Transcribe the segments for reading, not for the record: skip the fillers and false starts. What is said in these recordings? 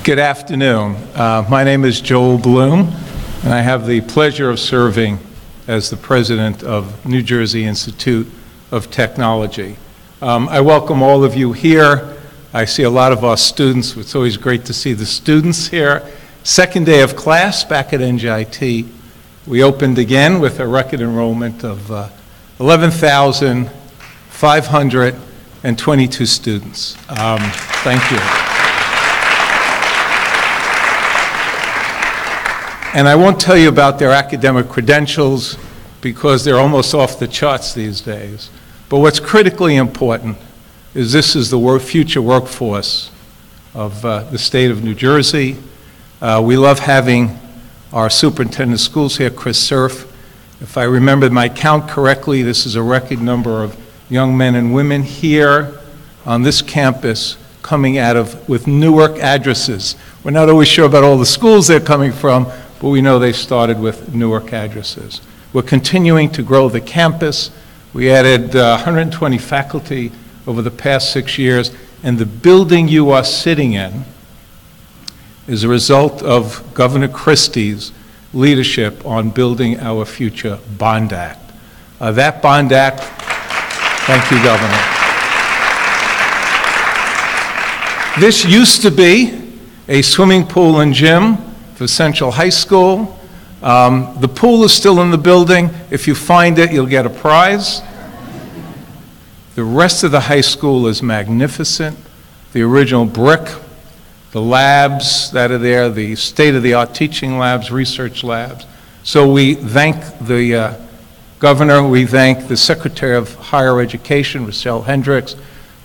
Good afternoon. My name is Joel Bloom, and I have the pleasure of serving as the president of New Jersey Institute of Technology. I welcome all of you here. I see a lot of our students. It's always great to see the students here. Second day of class back at NJIT. We opened again with a record enrollment of 11,522 students. Thank you. And I won't tell you about their academic credentials because they're almost off the charts these days. But what's critically important is this is the future workforce of the state of New Jersey. We love having our superintendent of schools here, Chris Cerf. If I remember my count correctly, this is a record number of young men and women here on this campus coming out of with Newark addresses. We're not always sure about all the schools they're coming from, but we know they started with Newark addresses. We're continuing to grow the campus. We added 120 faculty over the past 6 years, and the building you are sitting in is a result of Governor Christie's leadership on building our future Bond Act. That Bond Act, thank you, Governor. This used to be a swimming pool and gym for Central High School. The pool is still in the building. If you find it, you'll get a prize. The rest of the high school is magnificent. The original brick, the labs that are there, the state-of-the-art teaching labs, research labs. So we thank the governor, we thank the Secretary of Higher Education, Rochelle Hendricks,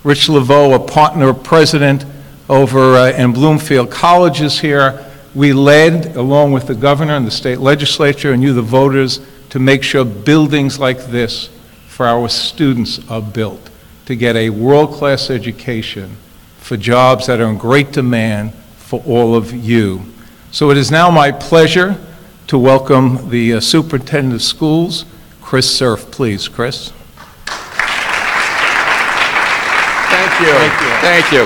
Rich Laveau, a partner president over in Bloomfield College is here. We led, along with the governor and the state legislature and you, the voters, to make sure buildings like this for our students are built, to get a world-class education for jobs that are in great demand for all of you. So it is now my pleasure to welcome the superintendent of schools, Chris Cerf. Please, Chris. Thank you. Thank you.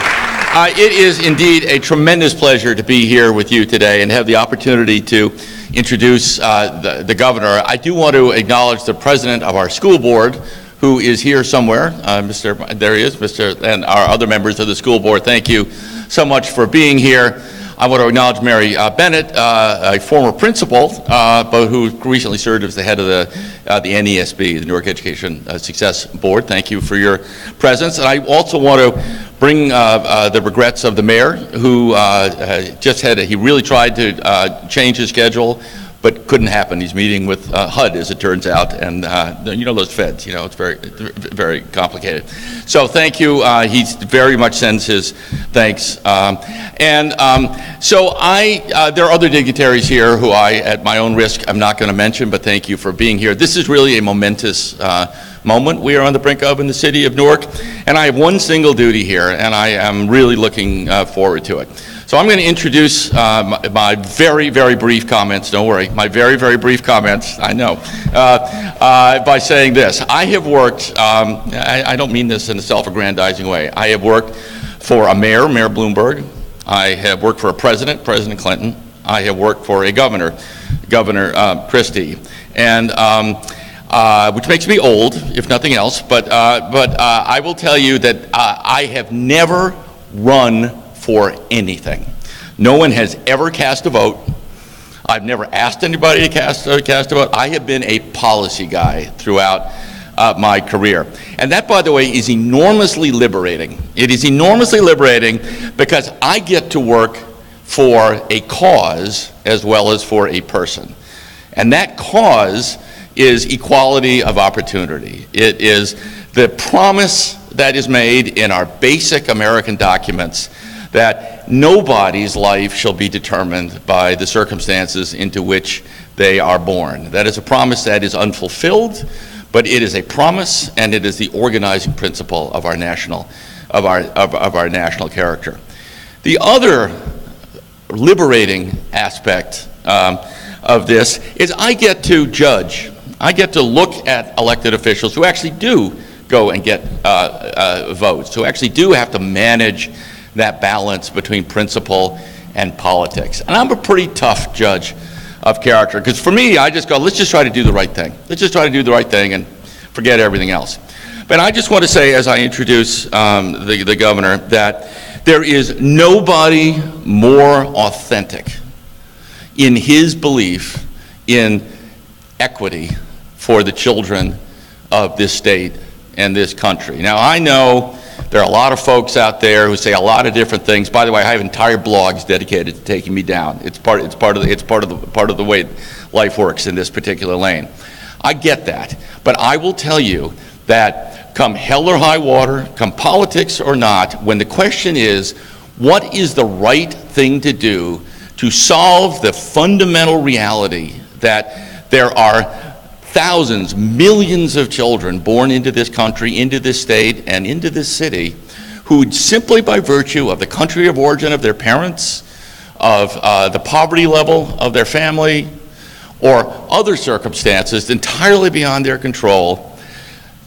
It is indeed a tremendous pleasure to be here with you today and have the opportunity to introduce the governor. I do want to acknowledge the president of our school board, who is here somewhere. There he is, and our other members of the school board. Thank you so much for being here. I want to acknowledge Mary Bennett, a former principal, but who recently served as the head of the NESB, the Newark Education Success Board. Thank you for your presence. And I also want to bring the regrets of the mayor, who he really tried to change his schedule, but couldn't happen. He's meeting with HUD, as it turns out, and you know those feds, you know, it's very, very complicated. So thank you. He very much sends his thanks. There are other dignitaries here who I, at my own risk, I'm not going to mention, but thank you for being here. This is really a momentous moment we are on the brink of in the city of Newark, and I have one single duty here, and I am really looking forward to it. So I'm going to introduce my very, very brief comments, don't worry, my very, very brief comments, I know, by saying this. I have worked, I don't mean this in a self-aggrandizing way, I have worked for a mayor, Mayor Bloomberg. I have worked for a president, President Clinton. I have worked for a governor, Governor Christie. And which makes me old, if nothing else, but I will tell you that I have never run for anything. No one has ever cast a vote. I've never asked anybody to cast a vote. I have been a policy guy throughout my career. And that, by the way, is enormously liberating. It is enormously liberating because I get to work for a cause as well as for a person. And that cause is equality of opportunity. It is the promise that is made in our basic American documents that nobody's life shall be determined by the circumstances into which they are born. That is a promise that is unfulfilled, but it is a promise, and it is the organizing principle of our national character. The other liberating aspect of this is I get to judge. I get to look at elected officials who actually do go and get votes, who actually do have to manage that balance between principle and politics. And I'm a pretty tough judge of character, because for me, I just go, let's just try to do the right thing. Let's just try to do the right thing and forget everything else. But I just want to say, as I introduce the governor, that there is nobody more authentic in his belief in equity for the children of this state and this country. Now, I know there are a lot of folks out there who say a lot of different things. By the way, I have entire blogs dedicated to taking me down. It's part of the way life works in this particular lane. I get that, but I will tell you that come hell or high water, come politics or not, when the question is, what is the right thing to do to solve the fundamental reality that there are thousands, millions of children born into this country, into this state, and into this city who simply by virtue of the country of origin of their parents, of the poverty level of their family, or other circumstances entirely beyond their control,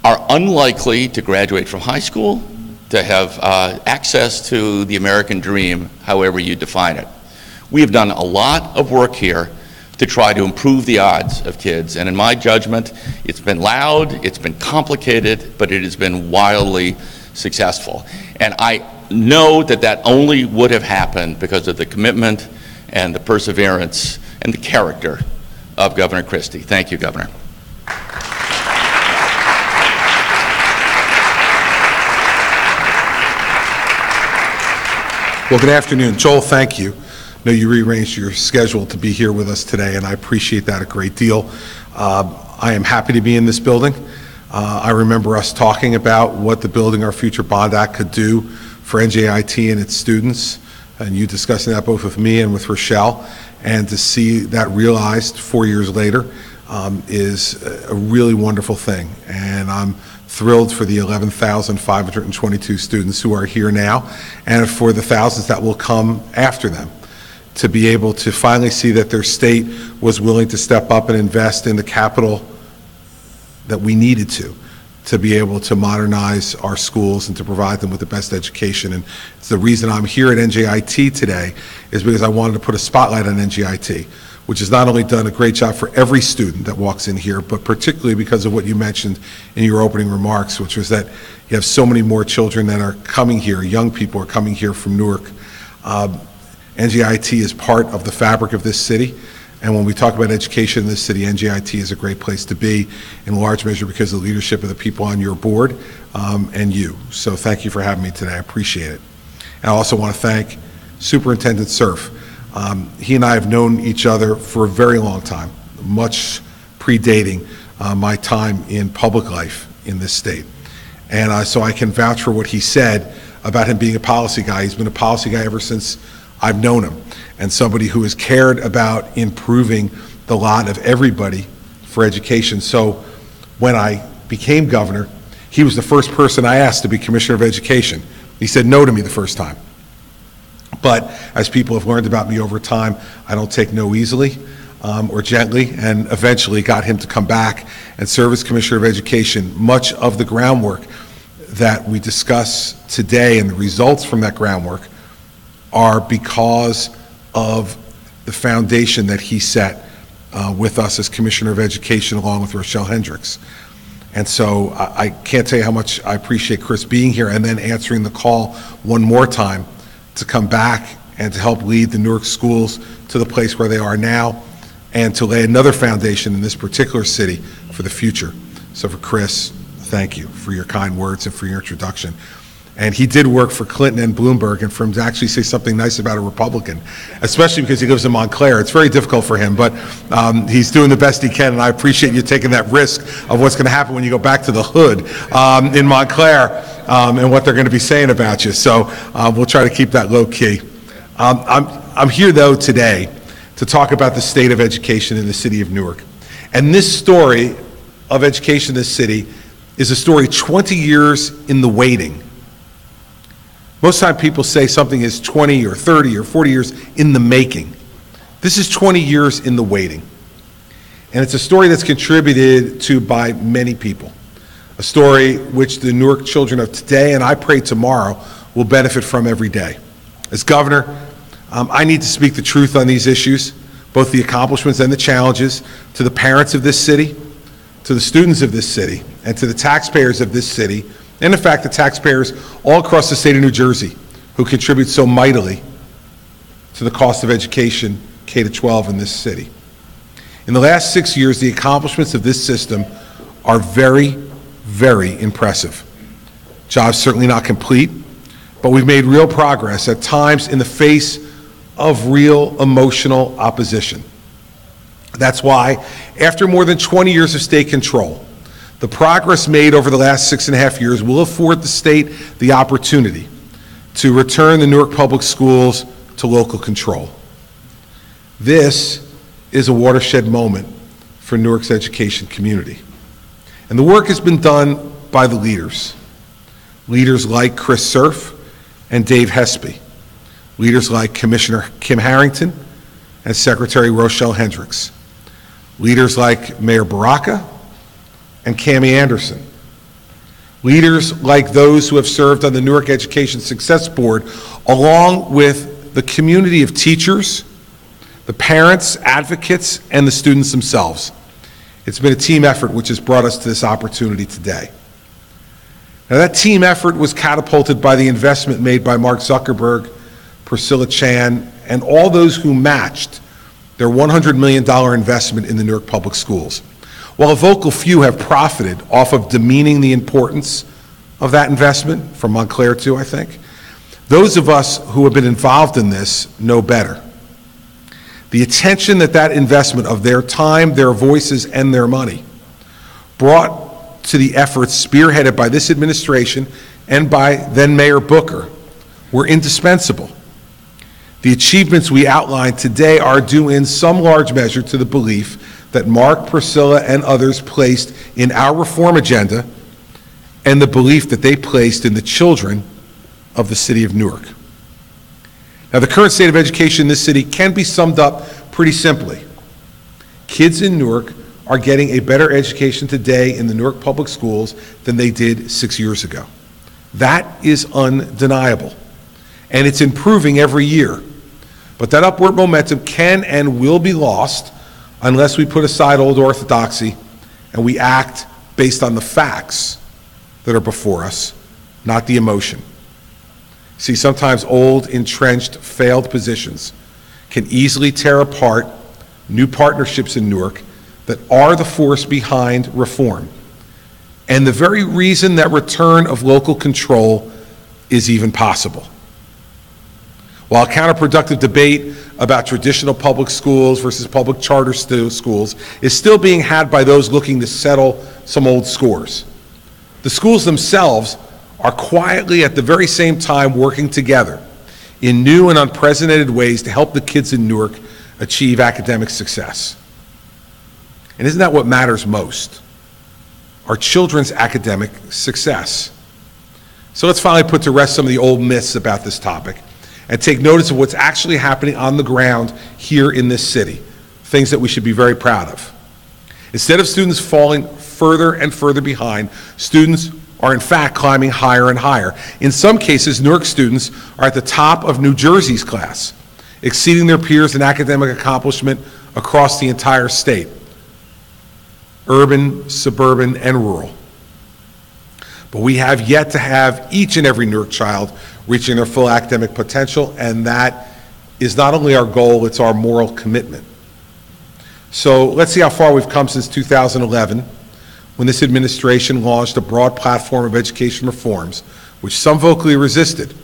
are unlikely to graduate from high school, to have access to the American dream, however you define it. We have done a lot of work here to try to improve the odds of kids, and in my judgment, it's been loud, it's been complicated, but it has been wildly successful. And I know that that only would have happened because of the commitment and the perseverance and the character of Governor Christie. Thank you, Governor. Well, good afternoon. Joel, thank you. I know you rearranged your schedule to be here with us today, and I appreciate that a great deal. I am happy to be in this building. I remember us talking about what the Building Our Future Bond Act could do for NJIT and its students, and you discussing that both with me and with Rochelle, and to see that realized 4 years later is a really wonderful thing. And I'm thrilled for the 11,522 students who are here now, and for the thousands that will come after them, to be able to finally see that their state was willing to step up and invest in the capital that we needed to be able to modernize our schools and to provide them with the best education. And it's the reason I'm here at NJIT today, is because I wanted to put a spotlight on NJIT, which has not only done a great job for every student that walks in here, but particularly because of what you mentioned in your opening remarks, which was that you have so many more children that are coming here, young people are coming here from Newark. NJIT is part of the fabric of this city, and when we talk about education in this city, NJIT is a great place to be, in large measure because of the leadership of the people on your board and you. So thank you for having me today. I appreciate it. And I also want to thank Superintendent Cerf. He and I have known each other for a very long time, much predating my time in public life in this state. And so I can vouch for what he said about him being a policy guy. He's been a policy guy ever since I've known him, and somebody who has cared about improving the lot of everybody for education. So when I became governor, he was the first person I asked to be Commissioner of Education. He said no to me the first time. But as people have learned about me over time, I don't take no easily or gently, and eventually got him to come back and serve as Commissioner of Education. Much of the groundwork that we discuss today and the results from that groundwork are because of the foundation that he set with us as Commissioner of Education, along with Rochelle Hendricks. And so I can't tell you how much I appreciate Chris being here and then answering the call one more time to come back and to help lead the Newark schools to the place where they are now, and to lay another foundation in this particular city for the future. So for Chris, thank you for your kind words and for your introduction. And he did work for Clinton and Bloomberg, and for him to actually say something nice about a Republican, especially because he lives in Montclair, it's very difficult for him, but he's doing the best he can, and I appreciate you taking that risk of what's going to happen when you go back to the hood in Montclair and what they're going to be saying about you. So we'll try to keep that low key. I'm here, though, today to talk about the state of education in the city of Newark. And this story of education in this city is a story 20 years in the waiting. Most time people say something is 20 or 30 or 40 years in the making. This is 20 years in the waiting. And it's a story that's contributed to by many people. A story which the Newark children of today, and I pray tomorrow, will benefit from every day. As governor, I need to speak the truth on these issues, both the accomplishments and the challenges, to the parents of this city, to the students of this city, and to the taxpayers of this city, and in fact the taxpayers all across the state of New Jersey who contribute so mightily to the cost of education, K-12 in this city. In the last 6 years, the accomplishments of this system are very, very impressive. Jobs certainly not complete, but we've made real progress, at times in the face of real emotional opposition. That's why, after more than 20 years of state control, the progress made over the last 6.5 years will afford the state the opportunity to return the Newark Public Schools to local control. This is a watershed moment for Newark's education community. And the work has been done by the leaders like Chris Cerf and Dave Hespy, leaders like Commissioner Kim Harrington and Secretary Rochelle Hendricks, leaders like Mayor Baraka and Cammie Anderson, leaders like those who have served on the Newark Education Success Board, along with the community of teachers, the parents, advocates, and the students themselves. It's been a team effort which has brought us to this opportunity today. Now, that team effort was catapulted by the investment made by Mark Zuckerberg, Priscilla Chan, and all those who matched their $100 million investment in the Newark Public Schools. While a vocal few have profited off of demeaning the importance of that investment, from Montclair too, I think, those of us who have been involved in this know better. The attention that that investment of their time, their voices, and their money brought to the efforts spearheaded by this administration and by then Mayor Booker were indispensable. The achievements we outlined today are due in some large measure to the belief that Mark, Priscilla, and others placed in our reform agenda, and the belief that they placed in the children of the city of Newark. Now, the current state of education in this city can be summed up pretty simply. Kids in Newark are getting a better education today in the Newark Public Schools than they did 6 years ago. That is undeniable, and it's improving every year. But that upward momentum can and will be lost unless we put aside old orthodoxy and we act based on the facts that are before us, not the emotion. See, sometimes old, entrenched, failed positions can easily tear apart new partnerships in Newark that are the force behind reform, and the very reason that return of local control is even possible. While a counterproductive debate about traditional public schools versus public charter schools is still being had by those looking to settle some old scores, the schools themselves are quietly at the very same time working together in new and unprecedented ways to help the kids in Newark achieve academic success. And isn't that what matters most? Our children's academic success. So let's finally put to rest some of the old myths about this topic and take notice of what's actually happening on the ground here in this city, things that we should be very proud of. Instead of students falling further and further behind, students are in fact climbing higher and higher. In some cases, Newark students are at the top of New Jersey's class, exceeding their peers in academic accomplishment across the entire state, urban, suburban, and rural. But we have yet to have each and every Newark child reaching their full academic potential, and that is not only our goal, it's our moral commitment. So let's see how far we've come since 2011, when this administration launched a broad platform of education reforms, which some vocally resisted,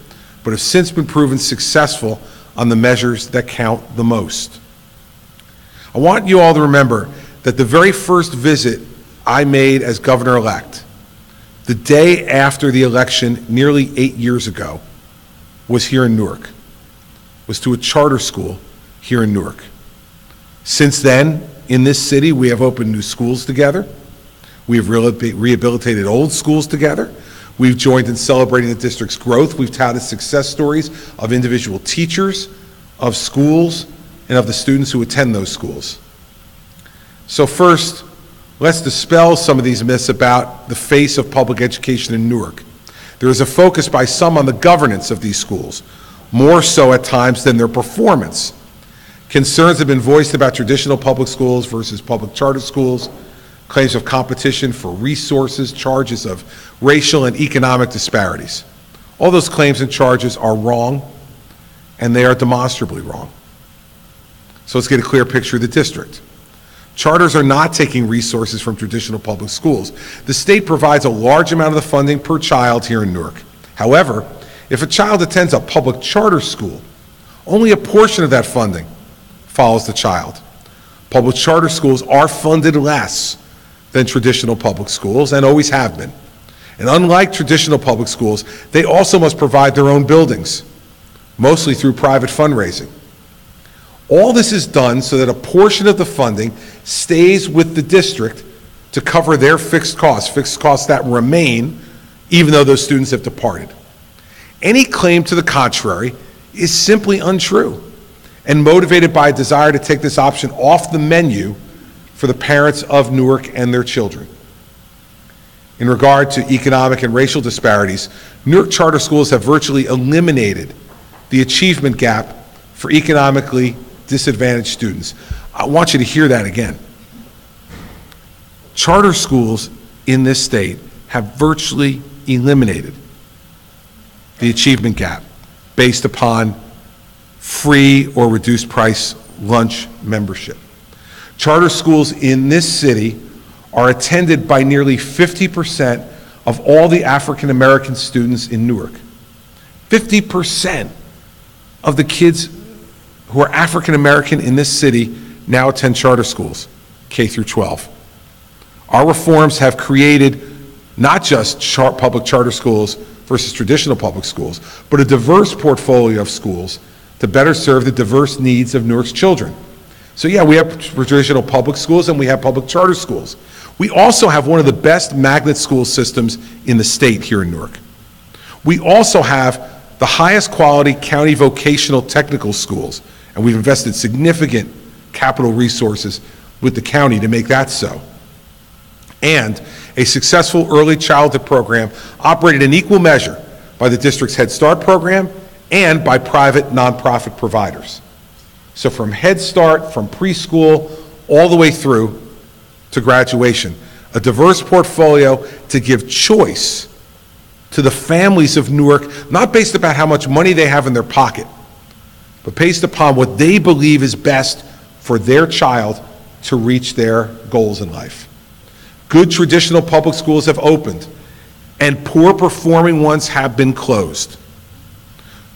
but have since been proven successful on the measures that count the most. I want you all to remember that the very first visit I made as governor-elect, the day after the election nearly 8 years ago, was here in Newark, was to a charter school here in Newark. Since then, in this city, we have opened new schools together. We have rehabilitated old schools together. We've joined in celebrating the district's growth. We've touted success stories of individual teachers, of schools, and of the students who attend those schools. So first, let's dispel some of these myths about the face of public education in Newark. There is a focus by some on the governance of these schools, more so at times than their performance. Concerns have been voiced about traditional public schools versus public charter schools, claims of competition for resources, charges of racial and economic disparities. All those claims and charges are wrong, and they are demonstrably wrong. So let's get a clear picture of the district. Charters are not taking resources from traditional public schools. The state provides a large amount of the funding per child here in Newark. However, if a child attends a public charter school, only a portion of that funding follows the child. Public charter schools are funded less than traditional public schools and always have been. And unlike traditional public schools, they also must provide their own buildings, mostly through private fundraising. All this is done so that a portion of the funding stays with the district to cover their fixed costs that remain even though those students have departed. Any claim to the contrary is simply untrue and motivated by a desire to take this option off the menu for the parents of Newark and their children. In regard to economic and racial disparities, Newark charter schools have virtually eliminated the achievement gap for economically disadvantaged students. I want you to hear that again. Charter schools in this state have virtually eliminated the achievement gap based upon free or reduced price lunch membership. Charter schools in this city are attended by nearly 50% of all the African American students in Newark. 50% of the kids who are African American in this city now attend charter schools, K through 12. Our reforms have created not just public charter schools versus traditional public schools, but a diverse portfolio of schools to better serve the diverse needs of Newark's children. So yeah, we have traditional public schools and we have public charter schools. We also have one of the best magnet school systems in the state here in Newark. We also have the highest quality county vocational technical schools, and we've invested significant capital resources with the county to make that so. And a successful early childhood program operated in equal measure by the district's Head Start program and by private nonprofit providers. So from Head Start, from preschool, all the way through to graduation, a diverse portfolio to give choice to the families of Newark, not based upon how much money they have in their pocket, but based upon what they believe is best for their child to reach their goals in life. Good traditional public schools have opened, and poor performing ones have been closed.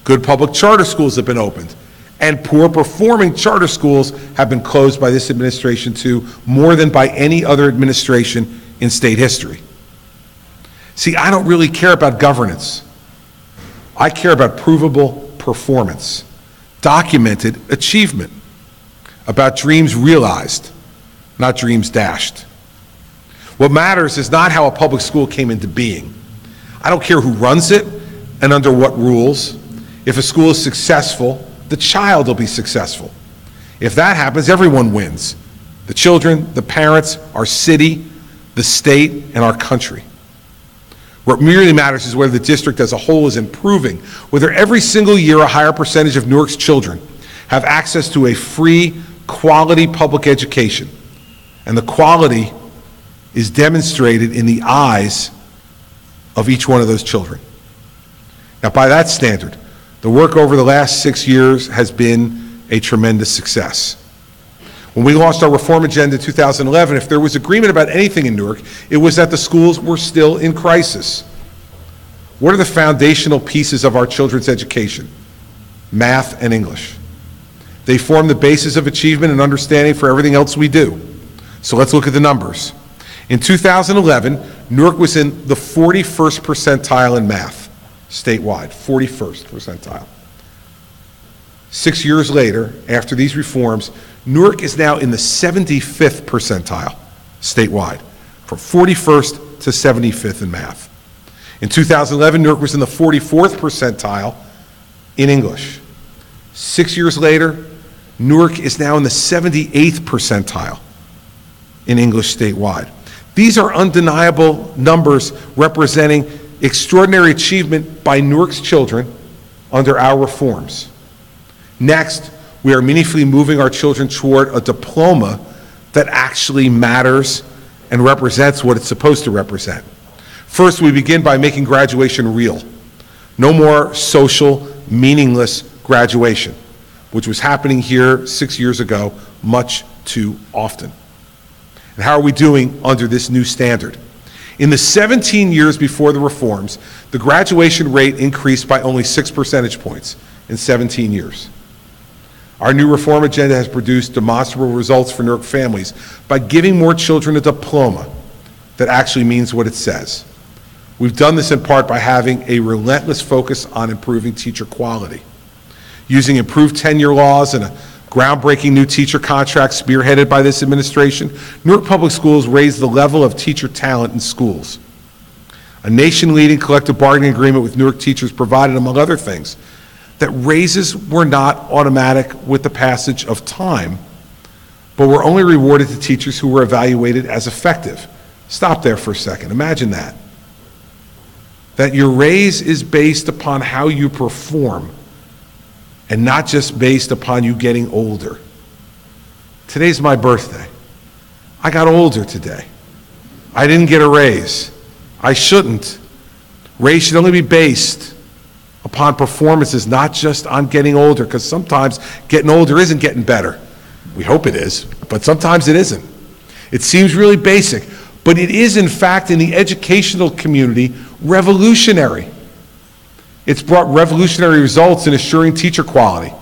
Good public charter schools have been opened, and poor performing charter schools have been closed by this administration too, more than by any other administration in state history. See, I don't really care about governance. I care about provable performance, documented achievement, about dreams realized, not dreams dashed. What matters is not how a public school came into being. I don't care who runs it and under what rules. If a school is successful, the child will be successful. If that happens, everyone wins. The children, the parents, our city, the state, and our country. What really matters is whether the district as a whole is improving, whether every single year a higher percentage of Newark's children have access to a free, quality public education. And the quality is demonstrated in the eyes of each one of those children. Now, by that standard, the work over the last 6 years has been a tremendous success. When we launched our reform agenda in 2011, if there was agreement about anything in Newark, it was that the schools were still in crisis. What are the foundational pieces of our children's education? Math and English. They form the basis of achievement and understanding for everything else we do. So let's look at the numbers. In 2011, Newark was in the 41st percentile in math, statewide, 41st percentile. 6 years later, after these reforms, Newark is now in the 75th percentile statewide, from 41st to 75th in math. In 2011, Newark was in the 44th percentile in English. 6 years later, Newark is now in the 78th percentile in English statewide. These are undeniable numbers representing extraordinary achievement by Newark's children under our reforms. Next, we are meaningfully moving our children toward a diploma that actually matters and represents what it's supposed to represent. First, we begin by making graduation real. No more social, meaningless graduation, which was happening here 6 years ago much too often. And how are we doing under this new standard? In the 17 years before the reforms, the graduation rate increased by only 6 percentage points in 17 years. Our new reform agenda has produced demonstrable results for Newark families by giving more children a diploma that actually means what it says. We've done this in part by having a relentless focus on improving teacher quality. Using improved tenure laws and a groundbreaking new teacher contract spearheaded by this administration, Newark Public Schools raised the level of teacher talent in schools. A nation-leading collective bargaining agreement with Newark teachers provided, among other things, that raises were not automatic with the passage of time, but were only rewarded to teachers who were evaluated as effective. Stop there for a second. Imagine that. That your raise is based upon how you perform and not just based upon you getting older. Today's my birthday. I got older today. I didn't get a raise. I shouldn't. Raise should only be based upon performances, not just on getting older, because sometimes getting older isn't getting better. We hope it is, but sometimes it isn't. It seems really basic, but it is, in fact, in the educational community, revolutionary. It's brought revolutionary results in assuring teacher quality.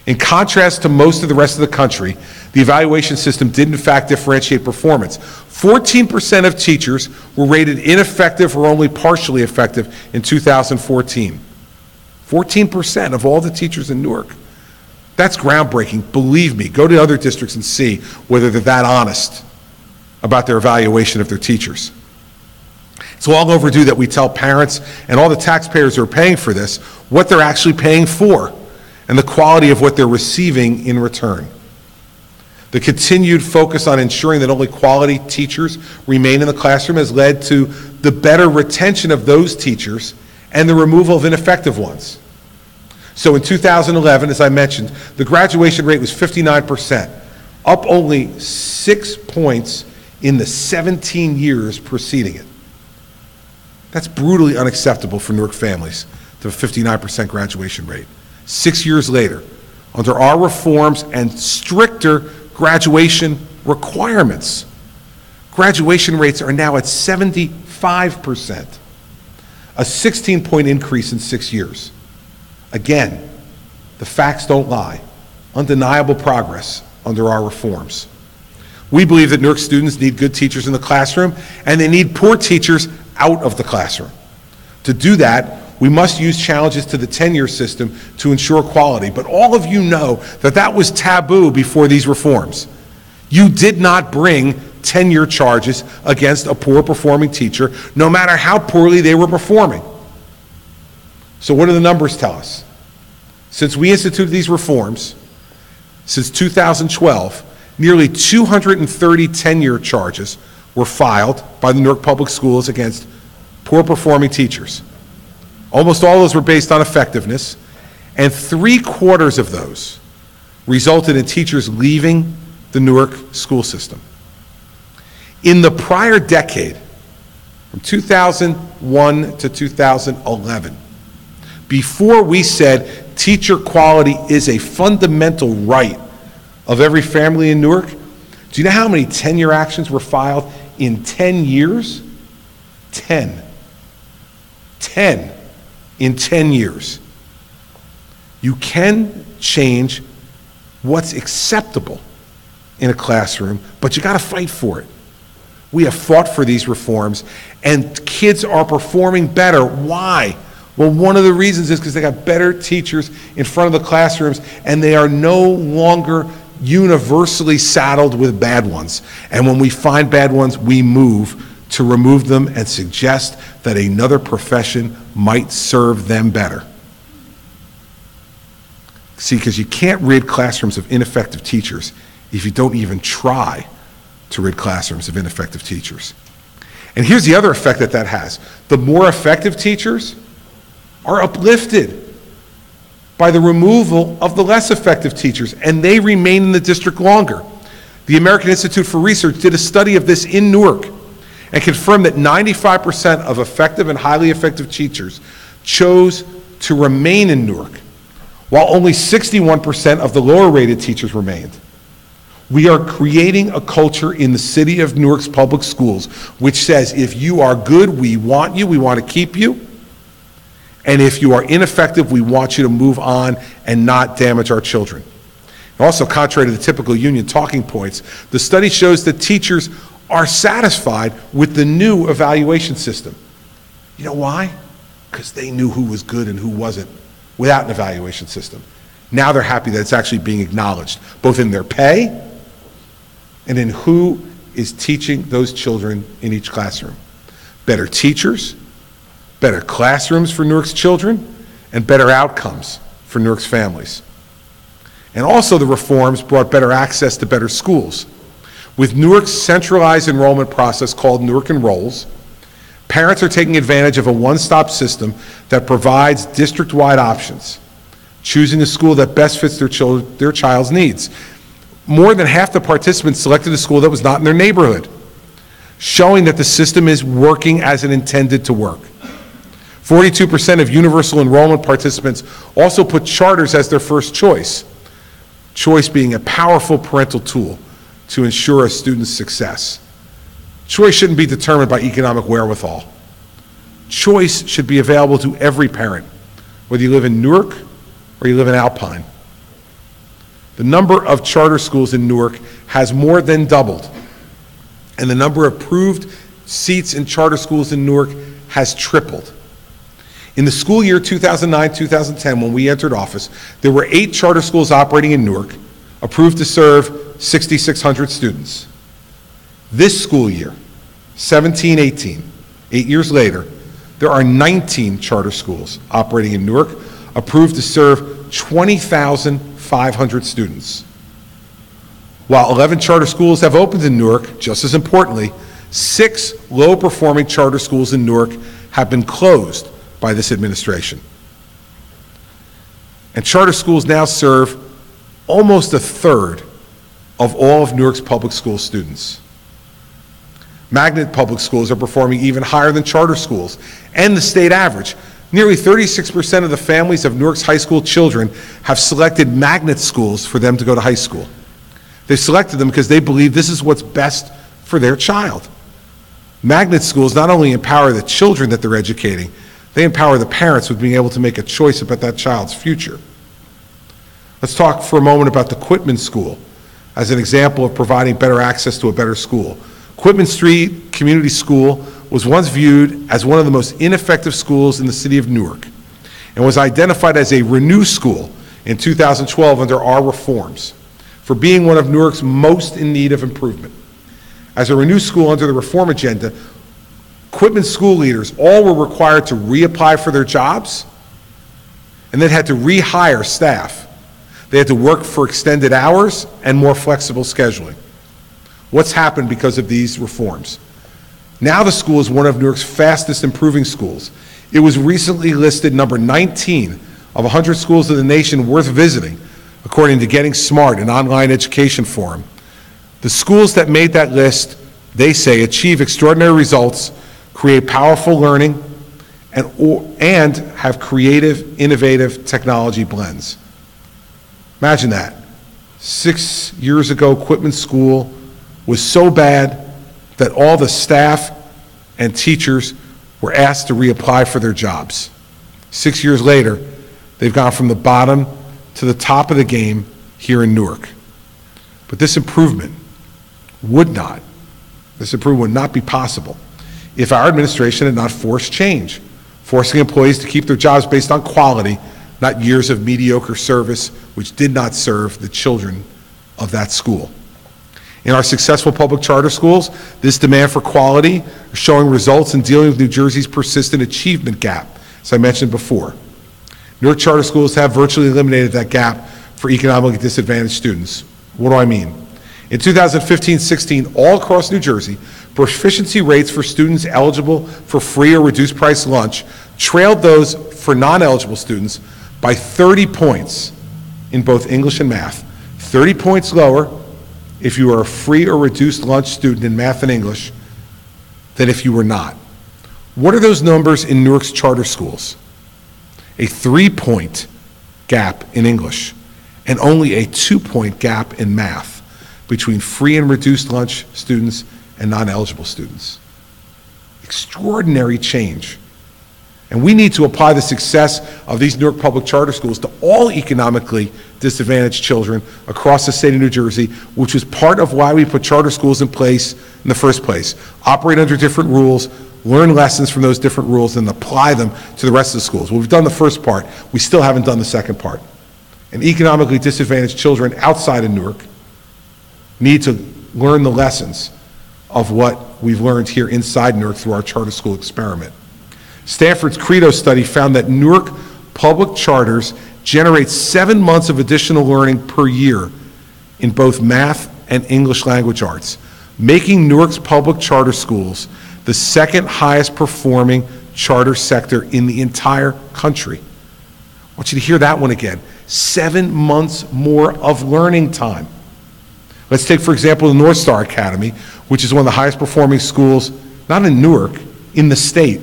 In contrast to most of the rest of the country, the evaluation system did in fact differentiate performance. 14% of teachers were rated ineffective or only partially effective in 2014. 14% of all the teachers in Newark. That's groundbreaking. Believe me, go to other districts and see whether they're that honest about their evaluation of their teachers. It's long overdue that we tell parents and all the taxpayers who are paying for this what they're actually paying for and the quality of what they're receiving in return. The continued focus on ensuring that only quality teachers remain in the classroom has led to the better retention of those teachers and the removal of ineffective ones. So in 2011, as I mentioned, the graduation rate was 59%, up only 6 points in the 17 years preceding it. That's brutally unacceptable for Newark families to have a 59% graduation rate. 6 years later, under our reforms and stricter graduation requirements, graduation rates are now at 75%, a 16-point increase in 6 years. Again, the facts don't lie. Undeniable progress under our reforms. We believe that Newark students need good teachers in the classroom, and they need poor teachers out of the classroom. To do that, we must use challenges to the tenure system to ensure quality. But all of you know that that was taboo before these reforms. You did not bring tenure charges against a poor performing teacher, no matter how poorly they were performing. So what do the numbers tell us? Since we instituted these reforms, since 2012, nearly 230 tenure charges were filed by the Newark Public Schools against poor performing teachers. Almost all of those were based on effectiveness, and 3/4 of those resulted in teachers leaving the Newark school system. In the prior decade, from 2001 to 2011, before we said teacher quality is a fundamental right of every family in Newark, do you know how many tenure actions were filed in 10 years? 10. 10 in 10 years. You can change what's acceptable in a classroom, but you got to fight for it. We have fought for these reforms, and kids are performing better. Why? Well, one of the reasons is because they got better teachers in front of the classrooms, and they are no longer universally saddled with bad ones. And when we find bad ones, we move to remove them and suggest that another profession might serve them better. See, because you can't rid classrooms of ineffective teachers if you don't even try to rid classrooms of ineffective teachers. And here's the other effect that that has. The more effective teachers are uplifted. by the removal of the less effective teachers, and they remain in the district longer. The American Institute for Research did a study of this in Newark and confirmed that 95% of effective and highly effective teachers chose to remain in Newark, while only 61% of the lower-rated teachers remained. We are creating a culture in the city of Newark's public schools which says if you are good, we want you, we want to keep you, and if you are ineffective, we want you to move on and not damage our children. Also, contrary to the typical union talking points, the study shows that teachers are satisfied with the new evaluation system. You know why? Because they knew who was good and who wasn't without an evaluation system. Now they're happy that it's actually being acknowledged, both in their pay and in who is teaching those children in each classroom. Better teachers, better classrooms for Newark's children, and better outcomes for Newark's families. And also the reforms brought better access to better schools. With Newark's centralized enrollment process called Newark Enrolls, parents are taking advantage of a one-stop system that provides district-wide options, choosing a school that best fits their child's needs. More than half the participants selected a school that was not in their neighborhood, showing that the system is working as it intended to work. 42% of universal enrollment participants also put charters as their first choice, choice being a powerful parental tool to ensure a student's success. Choice shouldn't be determined by economic wherewithal. Choice should be available to every parent, whether you live in Newark or you live in Alpine. The number of charter schools in Newark has more than doubled, and the number of approved seats in charter schools in Newark has tripled. In the school year 2009-2010, when we entered office, there were 8 charter schools operating in Newark, approved to serve 6,600 students. This school year, 17-18, 8 years later, there are 19 charter schools operating in Newark, approved to serve 20,500 students. While 11 charter schools have opened in Newark, just as importantly, 6 low-performing charter schools in Newark have been closed by this administration. And charter schools now serve almost a third of all of Newark's public school students. Magnet public schools are performing even higher than charter schools and the state average. Nearly 36% of the families of Newark's high school children have selected magnet schools for them to go to high school. They've selected them because they believe this is what's best for their child. Magnet schools not only empower the children that they're educating, they empower the parents with being able to make a choice about that child's future. Let's talk for a moment about the Quitman School as an example of providing better access to a better school. Quitman Street Community School was once viewed as one of the most ineffective schools in the city of Newark and was identified as a Renew School in 2012 under our reforms for being one of Newark's most in need of improvement. As a Renew School under the reform agenda, Quitman school leaders all were required to reapply for their jobs and then had to rehire staff. They had to work for extended hours and more flexible scheduling. What's happened because of these reforms? Now the school is one of Newark's fastest improving schools. It was recently listed number 19 of 100 schools in the nation worth visiting, according to Getting Smart, an online education forum. The schools that made that list, they say, achieve extraordinary results, create powerful learning, and have creative, innovative technology blends. Imagine that. 6 years ago, Quitman School was so bad that all the staff and teachers were asked to reapply for their jobs. 6 years later, they've gone from the bottom to the top of the game here in Newark. But this improvement would not be possible if our administration had not forced change, forcing employees to keep their jobs based on quality, not years of mediocre service which did not serve the children of that school. In our successful public charter schools, this demand for quality is showing results in dealing with New Jersey's persistent achievement gap, as I mentioned before. Newark charter schools have virtually eliminated that gap for economically disadvantaged students. What do I mean? In 2015-16, all across New Jersey, proficiency rates for students eligible for free or reduced price lunch trailed those for non-eligible students by 30 points in both English and math. 30 points lower if you are a free or reduced lunch student in math and English than if you were not. What are those numbers in Newark's charter schools? A 3-point gap in English and only a 2-point gap in math between free and reduced lunch students and non-eligible students. Extraordinary change. And we need to apply the success of these Newark public charter schools to all economically disadvantaged children across the state of New Jersey, which was part of why we put charter schools in place in the first place. Operate under different rules, learn lessons from those different rules, and apply them to the rest of the schools. Well, we've done the first part. We still haven't done the second part. And economically disadvantaged children outside of Newark need to learn the lessons of what we've learned here inside Newark through our charter school experiment. Stanford's Credo study found that Newark public charters generate 7 months of additional learning per year in both math and English language arts, making Newark's public charter schools the second highest performing charter sector in the entire country. I want you to hear that one again. 7 months more of learning time. Let's take, for example, the North Star Academy, which is one of the highest performing schools, not in Newark, in the state.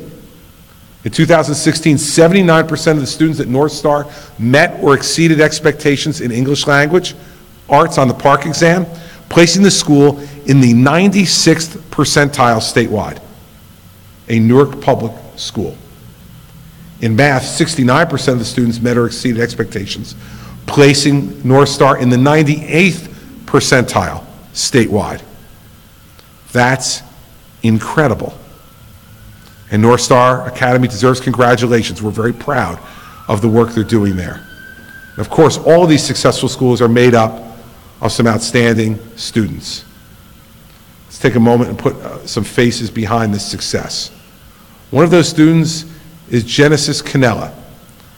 In 2016, 79% of the students at North Star met or exceeded expectations in English language arts on the PARCC exam, placing the school in the 96th percentile statewide, a Newark public school. In math, 69% of the students met or exceeded expectations, placing North Star in the 98th percentile statewide. That's incredible. And North Star Academy deserves congratulations. We're very proud of the work they're doing there. And of course, all of these successful schools are made up of some outstanding students. Let's take a moment and put some faces behind this success. One of those students is Genesis Canella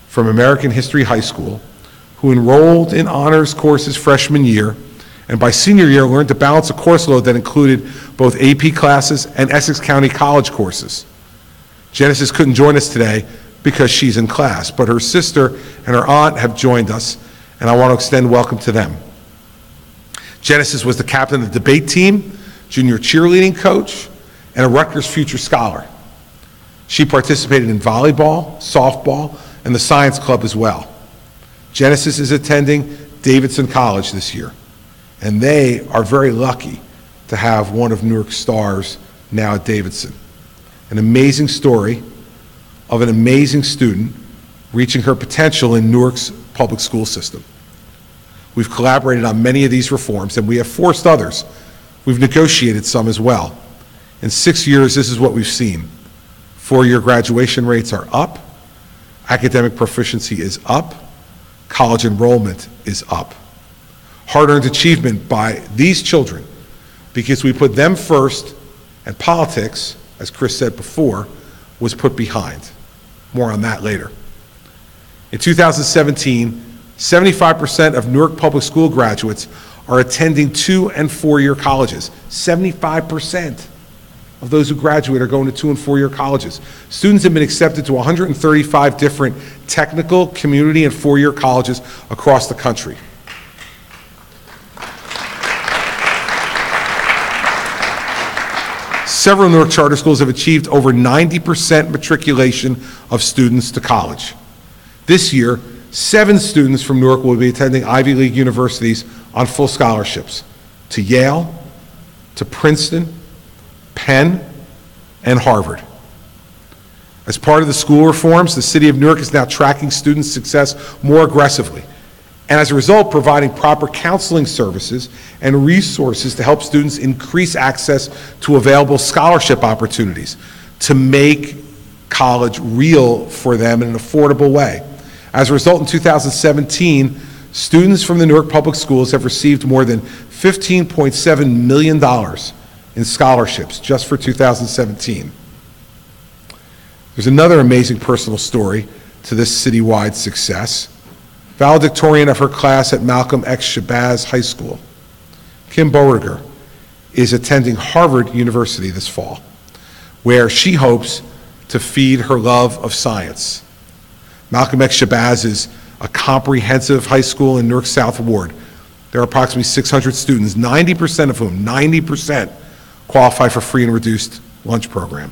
from American History High School, who enrolled in honors courses freshman year, and by senior year learned to balance a course load that included both AP classes and Essex County College courses. Genesis couldn't join us today because she's in class, but her sister and her aunt have joined us, and I want to extend welcome to them. Genesis was the captain of the debate team, junior cheerleading coach, and a Rutgers Future Scholar. She participated in volleyball, softball, and the science club as well. Genesis is attending Davidson College this year, and they are very lucky to have one of Newark's stars now at Davidson. An amazing story of an amazing student reaching her potential in Newark's public school system. We've collaborated on many of these reforms, and we have forced others. We've negotiated some as well. In 6 years, this is what we've seen. 4-year graduation rates are up, academic proficiency is up, college enrollment is up. Hard-earned achievement by these children, because we put them first, and politics, as Chris said before, was put behind. More on that later. In 2017, 75% of Newark public school graduates are attending 2- and 4-year colleges. 75% of those who graduate are going to 2- and 4-year colleges. Students have been accepted to 135 different technical, community, and 4-year colleges across the country. Several Newark charter schools have achieved over 90% matriculation of students to college. This year, 7 students from Newark will be attending Ivy League universities on full scholarships to Yale, to Princeton, Penn, and Harvard. As part of the school reforms, the City of Newark is now tracking students' success more aggressively, and as a result, providing proper counseling services and resources to help students increase access to available scholarship opportunities to make college real for them in an affordable way. As a result, in 2017, students from the Newark Public Schools have received more than $15.7 million in scholarships just for 2017. There's another amazing personal story to this citywide success. Valedictorian of her class at Malcolm X Shabazz High School, Kim Boerger, is attending Harvard University this fall, where she hopes to feed her love of science. Malcolm X Shabazz is a comprehensive high school in Newark South Ward. There are approximately 600 students, 90% of whom, 90%, qualify for free and reduced lunch program.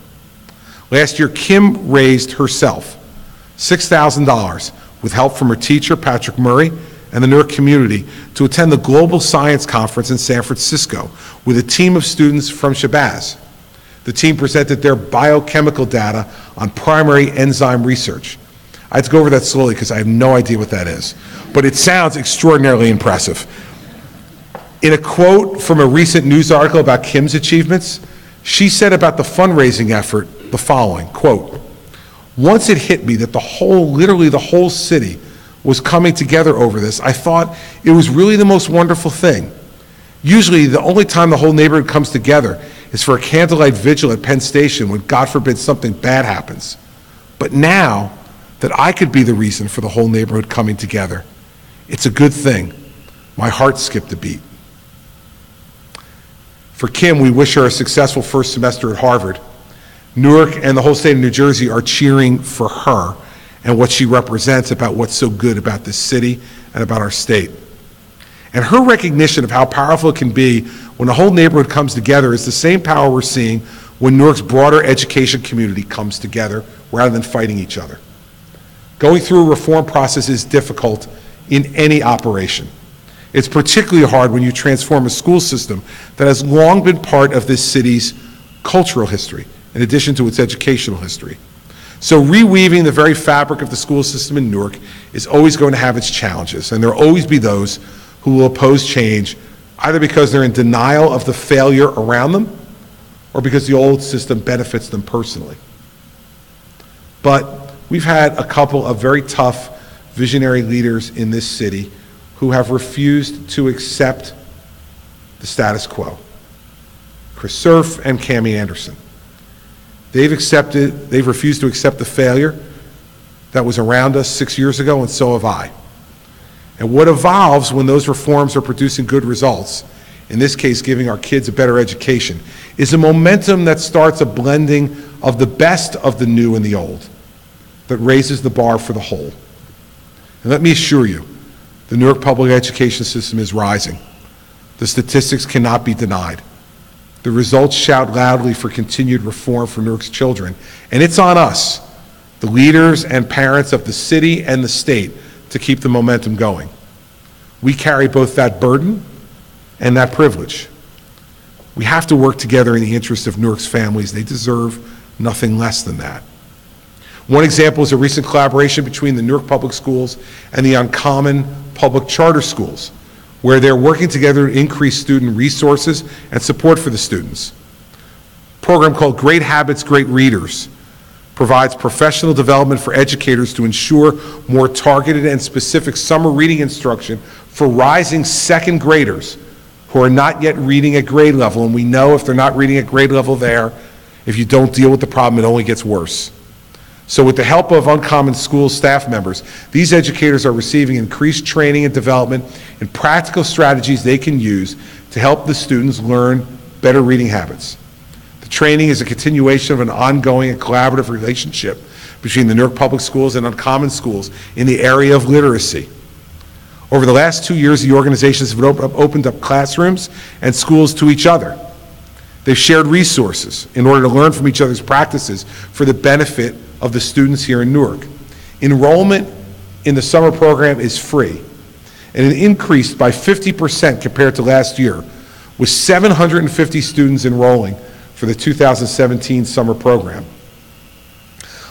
Last year, Kim raised herself $6,000 with help from her teacher, Patrick Murray, and the Newark community to attend the Global Science Conference in San Francisco with a team of students from Shabazz. The team presented their biochemical data on primary enzyme research. I have to go over that slowly because I have no idea what that is, but it sounds extraordinarily impressive. In a quote from a recent news article about Kim's achievements, she said about the fundraising effort the following, quote, "Once it hit me that literally the whole city was coming together over this, I thought it was really the most wonderful thing. Usually the only time the whole neighborhood comes together is for a candlelight vigil at Penn Station when, God forbid, something bad happens. But now that I could be the reason for the whole neighborhood coming together, it's a good thing. My heart skipped a beat." For Kim, we wish her a successful first semester at Harvard. Newark and the whole state of New Jersey are cheering for her and what she represents about what's so good about this city and about our state. And her recognition of how powerful it can be when the whole neighborhood comes together is the same power we're seeing when Newark's broader education community comes together rather than fighting each other. Going through a reform process is difficult in any operation. It's particularly hard when you transform a school system that has long been part of this city's cultural history, in addition to its educational history. So reweaving the very fabric of the school system in Newark is always going to have its challenges, and there will always be those who will oppose change, either because they're in denial of the failure around them, or because the old system benefits them personally. But we've had a couple of very tough visionary leaders in this city who have refused to accept the status quo. Chris Cerf and Cammie Anderson. They've refused to accept the failure that was around us 6 years ago, and so have I. And what evolves when those reforms are producing good results, in this case giving our kids a better education, is a momentum that starts a blending of the best of the new and the old, that raises the bar for the whole. And let me assure you, the Newark public education system is rising. The statistics cannot be denied. The results shout loudly for continued reform for Newark's children. And it's on us, the leaders and parents of the city and the state, to keep the momentum going. We carry both that burden and that privilege. We have to work together in the interest of Newark's families. They deserve nothing less than that. One example is a recent collaboration between the Newark Public Schools and the Uncommon Public Charter Schools, where they're working together to increase student resources and support for the students. A program called Great Habits, Great Readers provides professional development for educators to ensure more targeted and specific summer reading instruction for rising second graders who are not yet reading at grade level. And we know if they're not reading at grade level there, if you don't deal with the problem, it only gets worse. So with the help of Uncommon Schools staff members, these educators are receiving increased training and development in practical strategies they can use to help the students learn better reading habits. The training is a continuation of an ongoing and collaborative relationship between the Newark Public Schools and Uncommon Schools in the area of literacy. Over the last 2 years, the organizations have opened up classrooms and schools to each other. They've shared resources in order to learn from each other's practices for the benefit of the students here in Newark. Enrollment in the summer program is free, and it increased by 50% compared to last year, with 750 students enrolling for the 2017 summer program.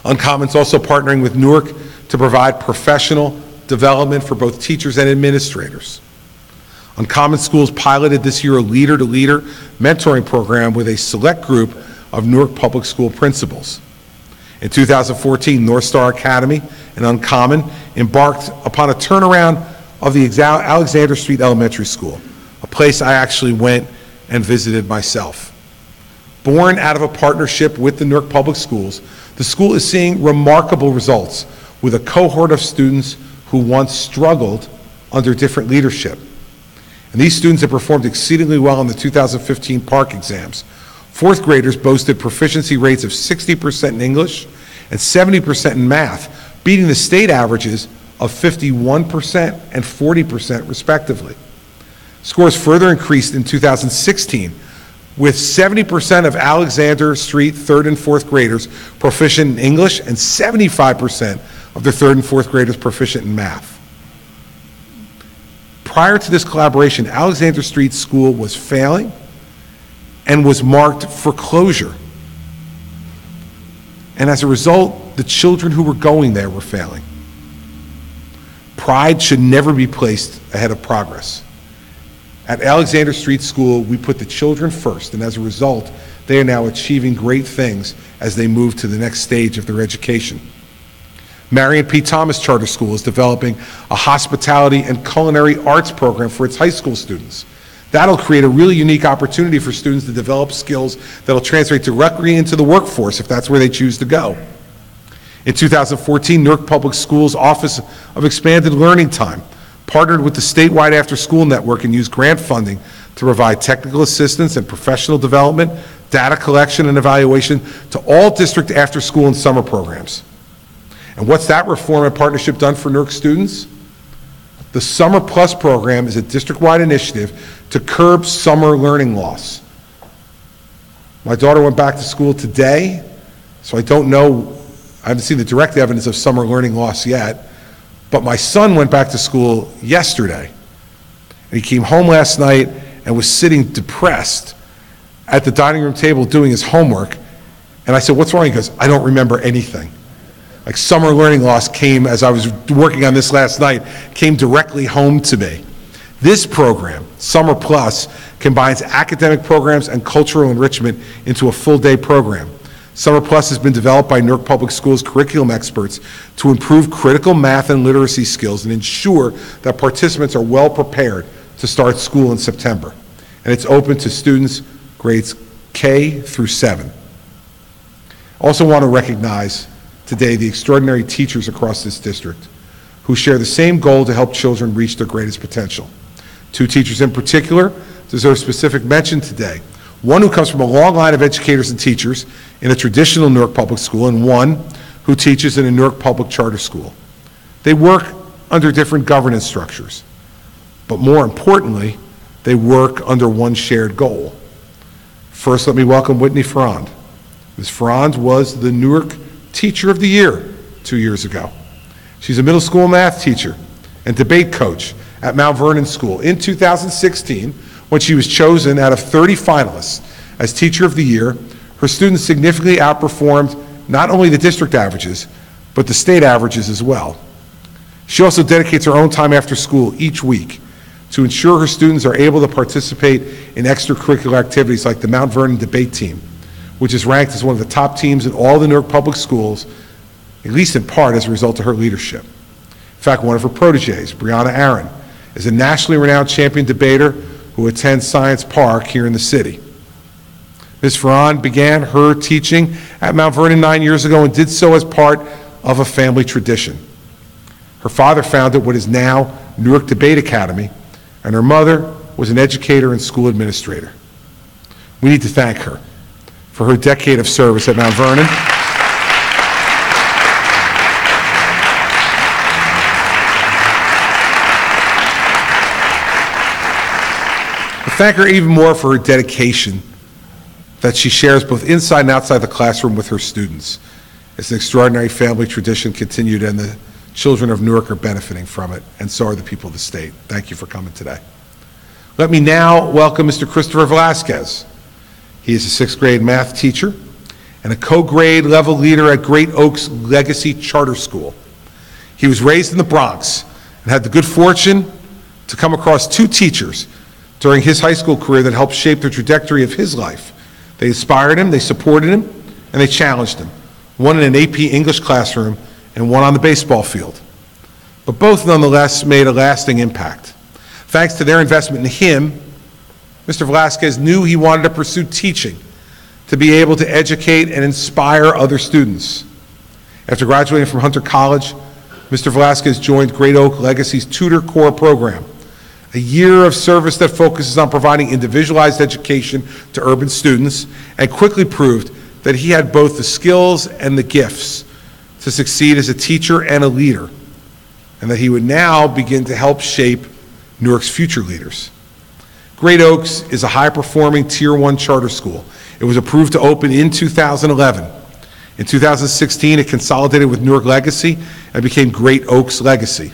Uncommon's also partnering with Newark to provide professional development for both teachers and administrators. Uncommon Schools piloted this year a leader-to-leader mentoring program with a select group of Newark Public School principals. In 2014, North Star Academy and Uncommon embarked upon a turnaround of the Alexander Street Elementary School, a place I actually went and visited myself. Born out of a partnership with the Newark Public Schools, the school is seeing remarkable results with a cohort of students who once struggled under different leadership. And these students have performed exceedingly well in the 2015 PARCC exams. Fourth graders boasted proficiency rates of 60% in English and 70% in math, beating the state averages of 51% and 40% respectively. Scores further increased in 2016, with 70% of Alexander Street 3rd and 4th graders proficient in English and 75% of their 3rd and 4th graders proficient in math. Prior to this collaboration, Alexander Street School was failing and was marked for closure. And as a result, the children who were going there were failing. Pride should never be placed ahead of progress. At Alexander Street School, we put the children first, and as a result, they are now achieving great things as they move to the next stage of their education. Marion P. Thomas Charter School is developing a hospitality and culinary arts program for its high school students. That'll create a really unique opportunity for students to develop skills that'll translate directly into the workforce if that's where they choose to go. In 2014, Newark Public Schools Office of Expanded Learning Time partnered with the statewide after-school network and used grant funding to provide technical assistance and professional development, data collection and evaluation to all district after-school and summer programs. And what's that reform and partnership done for Newark students? The Summer Plus program is a district-wide initiative to curb summer learning loss. My daughter went back to school today, so I don't know, I haven't seen the direct evidence of summer learning loss yet, but my son went back to school yesterday. And he came home last night and was sitting depressed at the dining room table doing his homework. And I said, "What's wrong?" He goes, "I don't remember anything." Like summer learning loss came, as I was working on this last night, came directly home to me. This program, Summer Plus, combines academic programs and cultural enrichment into a full-day program. Summer Plus has been developed by Newark Public Schools curriculum experts to improve critical math and literacy skills and ensure that participants are well prepared to start school in September. And it's open to students grades K through 7. Also want to recognize today the extraordinary teachers across this district who share the same goal to help children reach their greatest potential. 2 teachers in particular deserve specific mention today. One who comes from a long line of educators and teachers in a traditional Newark Public School, and one who teaches in a Newark Public Charter School. They work under different governance structures, but more importantly, they work under one shared goal. First, let me welcome Whitney Ferrand. Ms. Ferrand was the Newark Teacher of the Year 2 years ago. She's a middle school math teacher and debate coach at Mount Vernon School. In 2016, when she was chosen out of 30 finalists as Teacher of the Year, her students significantly outperformed not only the district averages, but the state averages as well. She also dedicates her own time after school each week to ensure her students are able to participate in extracurricular activities like the Mount Vernon debate team, which is ranked as one of the top teams in all the Newark Public Schools, at least in part as a result of her leadership. In fact, one of her proteges, Brianna Aaron, is a nationally renowned champion debater who attends Science Park here in the city. Ms. Ferrand began her teaching at Mount Vernon 9 years ago and did so as part of a family tradition. Her father founded what is now Newark Debate Academy, and her mother was an educator and school administrator. We need to thank her for her decade of service at Mount Vernon. Thank her even more for her dedication that she shares both inside and outside the classroom with her students. It's an extraordinary family tradition continued, and the children of Newark are benefiting from it, and so are the people of the state. Thank you for coming today. Let me now welcome Mr. Christopher Velasquez. He is a 6th grade math teacher and a co-grade level leader at Great Oaks Legacy Charter School. He was raised in the Bronx and had the good fortune to come across 2 teachers during his high school career that helped shape the trajectory of his life. They inspired him, they supported him, and they challenged him, one in an AP English classroom and one on the baseball field. But both nonetheless made a lasting impact. Thanks to their investment in him, Mr. Velasquez knew he wanted to pursue teaching to be able to educate and inspire other students. After graduating from Hunter College, Mr. Velasquez joined Great Oak Legacy's Tutor Corps program, a year of service that focuses on providing individualized education to urban students, and quickly proved that he had both the skills and the gifts to succeed as a teacher and a leader. and that he would now begin to help shape Newark's future leaders. Great Oaks is a high-performing Tier 1 charter school. It was approved to open in 2011. In 2016, it consolidated with Newark Legacy and became Great Oaks Legacy.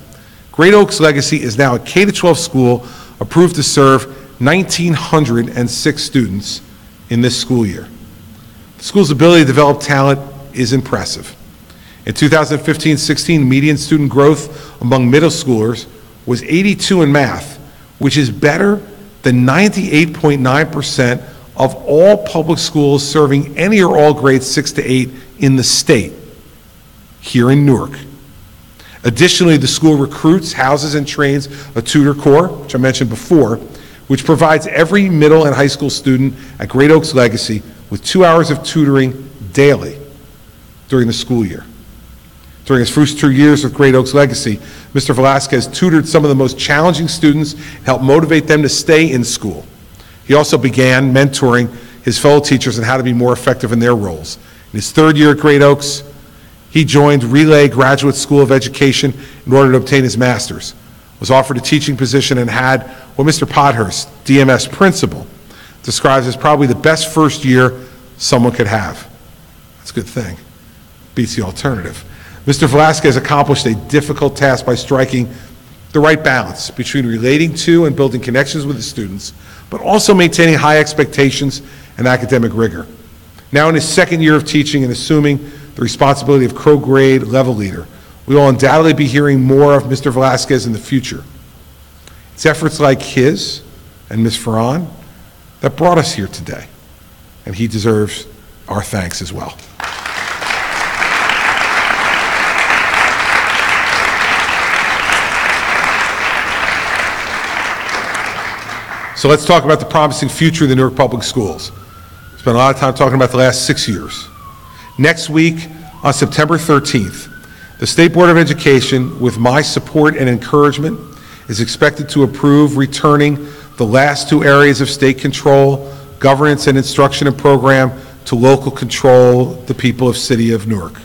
Great Oaks Legacy is now a K-12 school approved to serve 1,906 students in this school year. The school's ability to develop talent is impressive. In 2015-16, median student growth among middle schoolers was 82 in math, which is better than 98.9% of all public schools serving any or all grades 6 to 8 in the state, here in Newark. Additionally, the school recruits, houses, and trains a tutor corps, which I mentioned before, which provides every middle and high school student at Great Oaks Legacy with 2 hours of tutoring daily during the school year. During his first 2 years with Great Oaks Legacy, Mr. Velasquez tutored some of the most challenging students and helped motivate them to stay in school. He also began mentoring his fellow teachers on how to be more effective in their roles. In his 3rd year at Great Oaks, he joined Relay Graduate School of Education in order to obtain his master's, was offered a teaching position, and had what Mr. Podhurst, DMS principal, describes as probably the best first year someone could have. That's a good thing. Beats the alternative. Mr. Velasquez accomplished a difficult task by striking the right balance between relating to and building connections with the students, but also maintaining high expectations and academic rigor. Now in his 2nd year of teaching and assuming the responsibility of co-grade level leader, we will undoubtedly be hearing more of Mr. Velasquez in the future. It's efforts like his and Ms. Ferran that brought us here today, and he deserves our thanks as well. So let's talk about the promising future of the Newark Public Schools. Spent a lot of time talking about the last 6 years. Next week, on September 13th, the State Board of Education, with my support and encouragement, is expected to approve returning the last 2 areas of state control, governance and instruction and program, to local control, the people of City of Newark.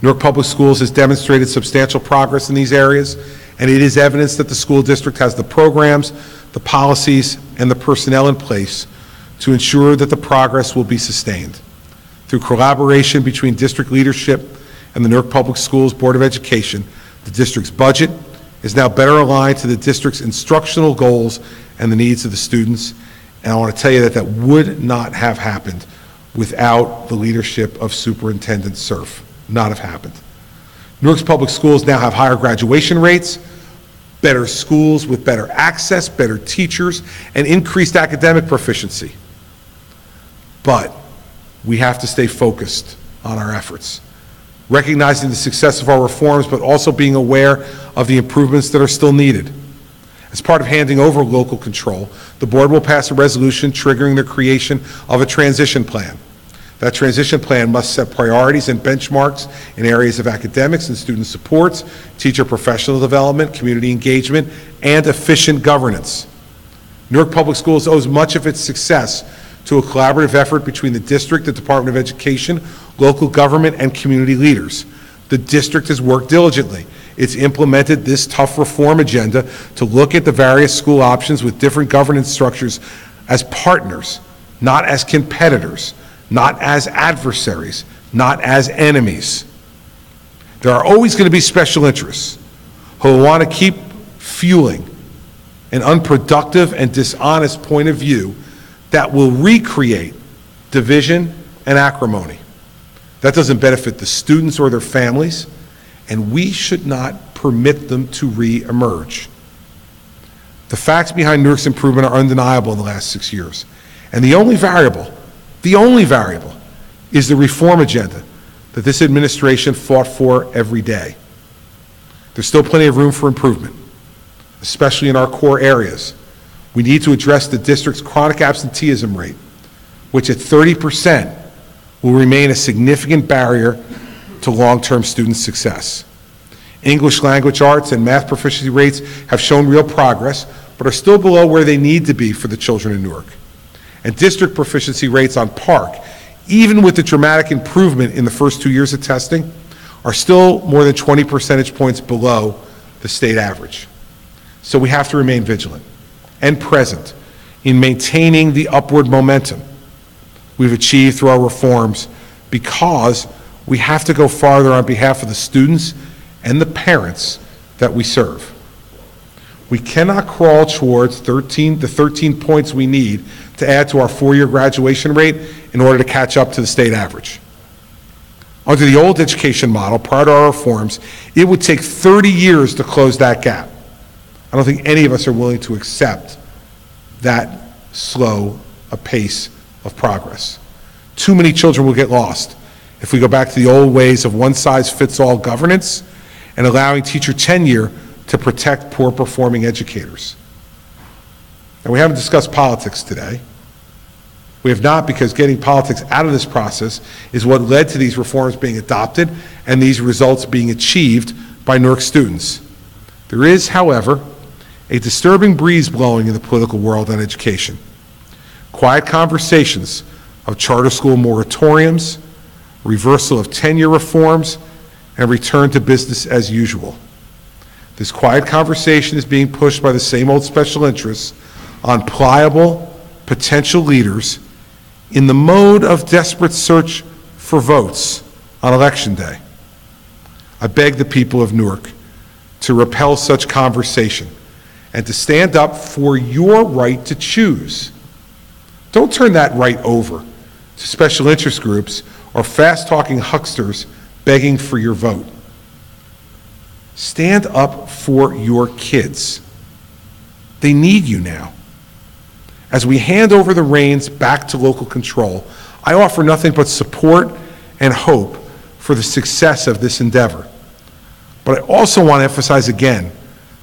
Newark Public Schools has demonstrated substantial progress in these areas, and it is evidence that the school district has the programs, the policies, and the personnel in place to ensure that the progress will be sustained. Through collaboration between district leadership and the Newark Public Schools Board of Education, the district's budget is now better aligned to the district's instructional goals and the needs of the students. And I want to tell you that that would not have happened without the leadership of Superintendent Cerf. Not have happened. Newark's public schools now have higher graduation rates, better schools with better access, better teachers, and increased academic proficiency. But we have to stay focused on our efforts, recognizing the success of our reforms, but also being aware of the improvements that are still needed. As part of handing over local control, the board will pass a resolution triggering the creation of a transition plan. That transition plan must set priorities and benchmarks in areas of academics and student supports, teacher professional development, community engagement, and efficient governance. Newark Public Schools owes much of its success to a collaborative effort between the district, the Department of Education, local government, and community leaders. The district has worked diligently. It's implemented this tough reform agenda to look at the various school options with different governance structures as partners, not as competitors, not as adversaries, not as enemies. There are always going to be special interests who will want to keep fueling an unproductive and dishonest point of view that will recreate division and acrimony. That doesn't benefit the students or their families, and we should not permit them to re-emerge. The facts behind Newark's improvement are undeniable in the last 6 years, and the only variable is the reform agenda that this administration fought for every day. There's still plenty of room for improvement, especially in our core areas. We need to address the district's chronic absenteeism rate, which at 30% will remain a significant barrier to long-term student success. English language arts and math proficiency rates have shown real progress, but are still below where they need to be for the children in Newark. And district proficiency rates on PARC, even with the dramatic improvement in the first 2 years of testing, are still more than 20 percentage points below the state average. So we have to remain vigilant and present in maintaining the upward momentum we've achieved through our reforms, because we have to go farther on behalf of the students and the parents that we serve. We cannot crawl towards the 13 points we need to add to our 4-year graduation rate in order to catch up to the state average. Under the old education model, prior to our reforms, it would take 30 years to close that gap. I don't think any of us are willing to accept that slow a pace of progress. Too many children will get lost if we go back to the old ways of one-size-fits-all governance and allowing teacher tenure to protect poor-performing educators. And we haven't discussed politics today. We have not, because getting politics out of this process is what led to these reforms being adopted and these results being achieved by Newark students. There is, however, a disturbing breeze blowing in the political world on education. Quiet conversations of charter school moratoriums, reversal of tenure reforms, and return to business as usual. This quiet conversation is being pushed by the same old special interests on pliable potential leaders in the mode of desperate search for votes on Election Day. I beg the people of Newark to repel such conversation and to stand up for your right to choose. Don't turn that right over to special interest groups or fast-talking hucksters begging for your vote. Stand up for your kids. They need you now. As we hand over the reins back to local control, I offer nothing but support and hope for the success of this endeavor. But I also want to emphasize again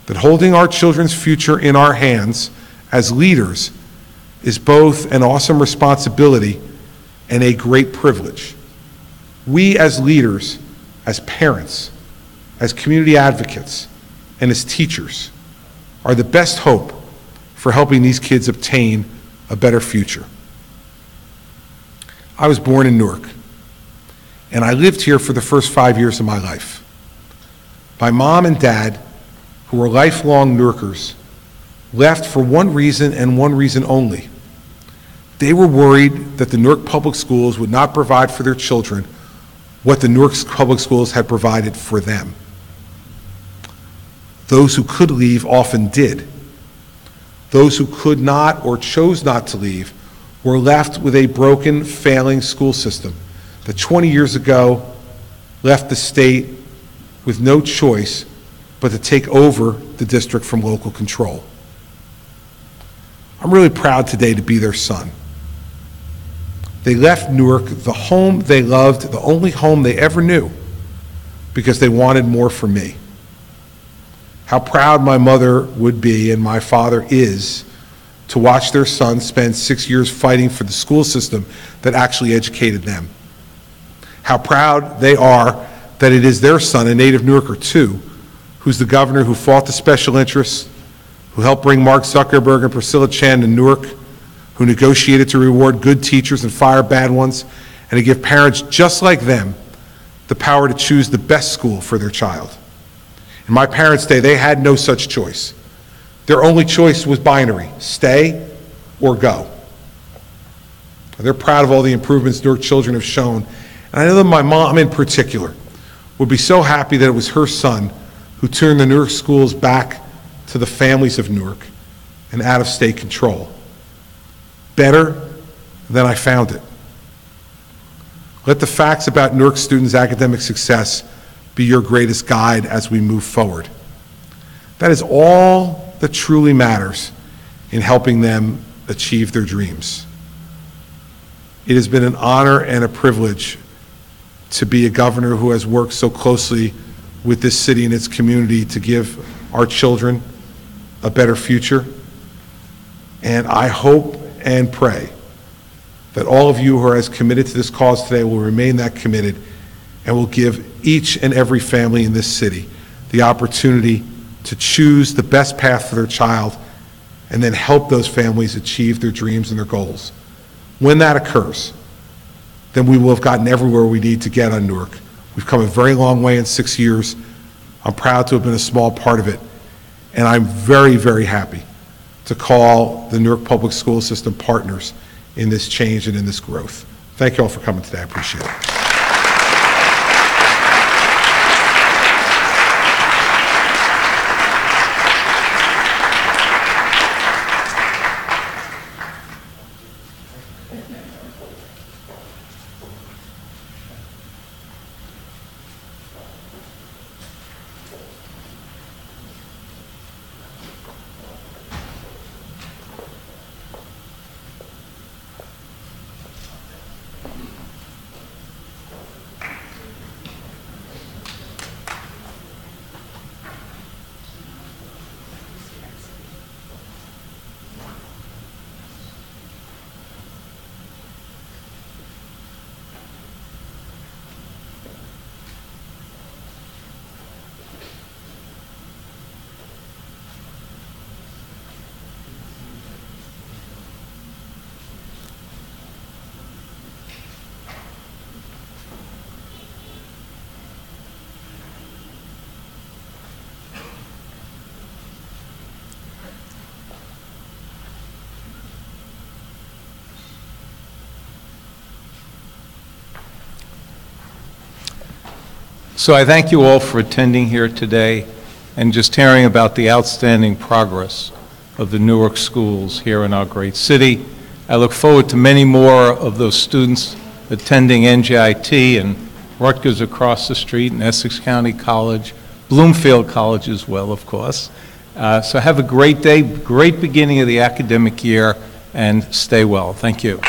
that holding our children's future in our hands as leaders is both an awesome responsibility and a great privilege. We as leaders, as parents, as community advocates, and as teachers are the best hope for helping these kids obtain a better future. I was born in Newark, and I lived here for the first 5 years of my life. My mom and dad, who were lifelong Newarkers, left for one reason and one reason only. They were worried that the Newark Public Schools would not provide for their children what the Newark Public Schools had provided for them. Those who could leave often did. Those who could not or chose not to leave were left with a broken, failing school system that 20 years ago left the state with no choice but to take over the district from local control. I'm really proud today to be their son. They left Newark, the home they loved, the only home they ever knew, because they wanted more for me. How proud my mother would be, and my father is, to watch their son spend 6 years fighting for the school system that actually educated them. How proud they are that it is their son, a native Newarker too, who's the governor who fought the special interests, who helped bring Mark Zuckerberg and Priscilla Chan to Newark, who negotiated to reward good teachers and fire bad ones, and to give parents just like them the power to choose the best school for their child. In my parents' day, they had no such choice. Their only choice was binary: stay or go. They're proud of all the improvements Newark children have shown. And I know that my mom in particular would be so happy that it was her son who turned the Newark schools back to the families of Newark and out of state control. Better than I found it. Let the facts about Newark students' academic success be your greatest guide as we move forward. That is all that truly matters in helping them achieve their dreams. It has been an honor and a privilege to be a governor who has worked so closely with this city and its community to give our children a better future. And I hope and pray that all of you who are as committed to this cause today will remain that committed and will give each and every family in this city the opportunity to choose the best path for their child and then help those families achieve their dreams and their goals. When that occurs, then we will have gotten everywhere we need to get on Newark. We've come a very long way in 6 years. I'm proud to have been a small part of it, and I'm very, very happy to call the Newark Public School System partners in this change and in this growth. Thank you all for coming today. I appreciate it. So I thank you all for attending here today and just hearing about the outstanding progress of the Newark schools here in our great city. I look forward to many more of those students attending NJIT and Rutgers across the street and Essex County College, Bloomfield College as well, of course. So have a great day, great beginning of the academic year, and stay well. Thank you.